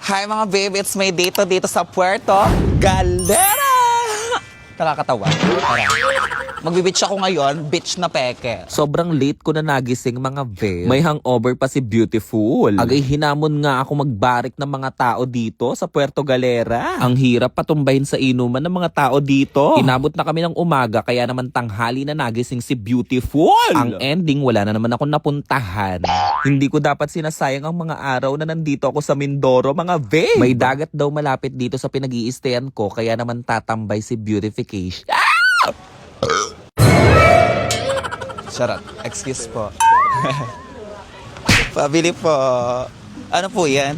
Hi mga babe, it's my dito sa Puerto Galera! Nakakatawa. Magbe-beach ako ngayon, beach na peke. Sobrang late ko na nagising mga babe. May hangover pa si Beautiful. Agay hinamon nga ako magbarik ng mga tao dito sa Puerto Galera. Ang hirap patumbahin sa inuman ng mga tao dito. Inabot na kami ng umaga kaya naman tanghali na nagising si Beautiful. Ang ending, wala na naman ako napuntahan. Hindi ko dapat sinasayang ang mga araw na nandito ako sa Mindoro mga babe. May dagat daw malapit dito sa pinag-i-stayan ko kaya naman tatambay si Beautification. Charot. Excuse po. Pabili po. Ano po yan?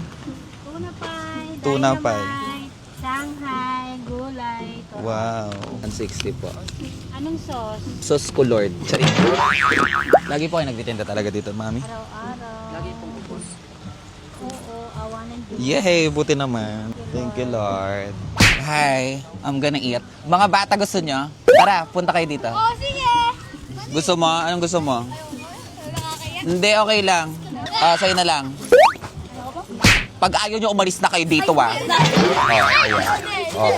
Tuna pie. Tuna pie. Dynamite, Shanghai, gulay. Wow. 160 po. Anong sauce? Sauce ko Lord. Charing. Lagi po kayo nagtitinda talaga dito, mami? Araw-araw. Lagi pong ubos. Oo, awanan din. Yay! Buti naman. Thank you, Lord. Hi, I'm gonna eat. Mga bata gusto nyo? Tara, punta kayo dito. Oh, sige! Gusto mo? Anong gusto mo? Hindi, okay lang. Sa'yo na lang. Pag ayaw nyo, umalis na kayo dito, ah. Ayan.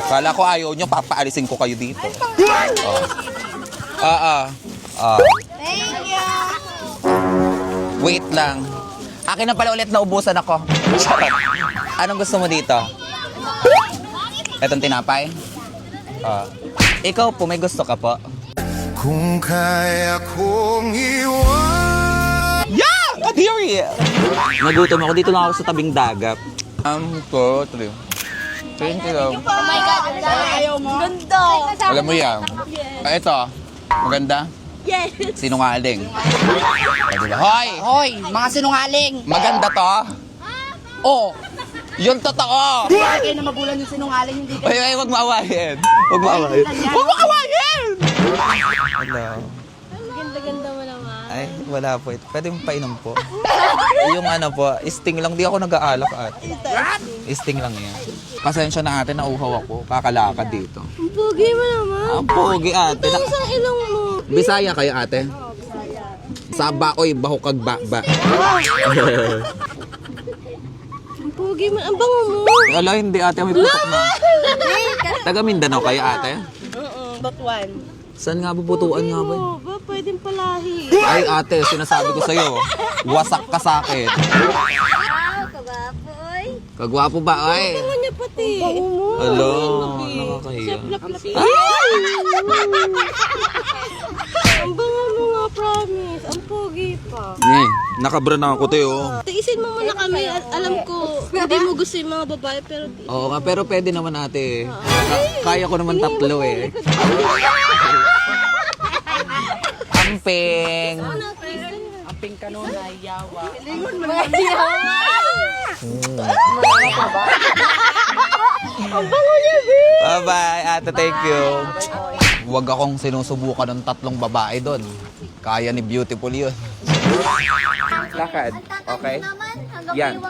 Kala ko ayaw nyo, papaalisin ko kayo dito. Thank you! Wait lang. Akin na pala ulit na ubusan ako. Charot. Anong gusto mo dito? Etong tinapay? Ikaw po, may gusto ka po? Kung kaya kong iwan. Yeah! Adiri! Nagutom ako. Dito lang ako sa tabing dagat. 2, 3. Thank you. Oh my God! Ayaw mo? Ganda! Alam mo yan. Ito, maganda? Yes! Sinungaling. Diba? Hoy! Hoy, mga sinungaling! Maganda to? Oh! Yun totoo! Kayo na magulang yung sinungaling, hindi ka... Ay, wag maawayin. Wag maawayin. Wag maawayin! Hello. Ganda-ganda mo naman. Ay, wala po ito. Pwede mong painom po. Yung ano po, sting lang. Di ako nag-aalak ate. Sting lang yan. Pasensya na ate, nauhaw ako. Kakalakad dito. Ang pogi mo naman. Ang pogi ate. Ang isang ilong mo. Bisaya kayo ate? Saba, oy, bahukag ba. Ang pogi mo. Ang bango mo. Ala, hindi ate, may putok na. Taga Mindanao kayo ate? Oo, but one. Saan nga bubutuan nga ba? Oo, ba pwedeng palahi. Ay ate, sinasabi ko sa'yo, wasak ka sa akin. Wow, kababoy. Kagwapo ba, ay? Bango niya pati. Ang bango mo. Alo, nakakahiya. Ang bango mo nga, promise. Ang pogi pa. Nakabra na ako tayo. Tiisin mo muna kami. Alam ko, hindi mo gusto yung mga babae, pero Oo nga, pero pwede naman ate. Kaya ko naman tatlo eh. Amping! Aping kanunay, yawa. ang bango niya, babe. Bye-bye, ate. Thank you. Huwag akong sinusubukan ng 3 babae doon. Kaya ni Beautiful yun. Lakad. Okay? Yan.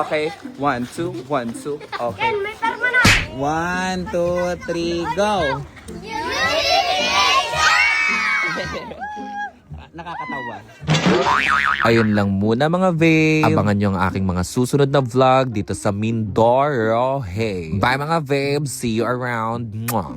Okay. 1, 2, 1, 2. Okay. May perma na. 1, 2, 3, go! Nakakatawa. Ayun lang muna mga babe. Abangan nyo ang aking mga susunod na vlog dito sa Mindoro. Hey. Bye mga babe. See you around. Mwah.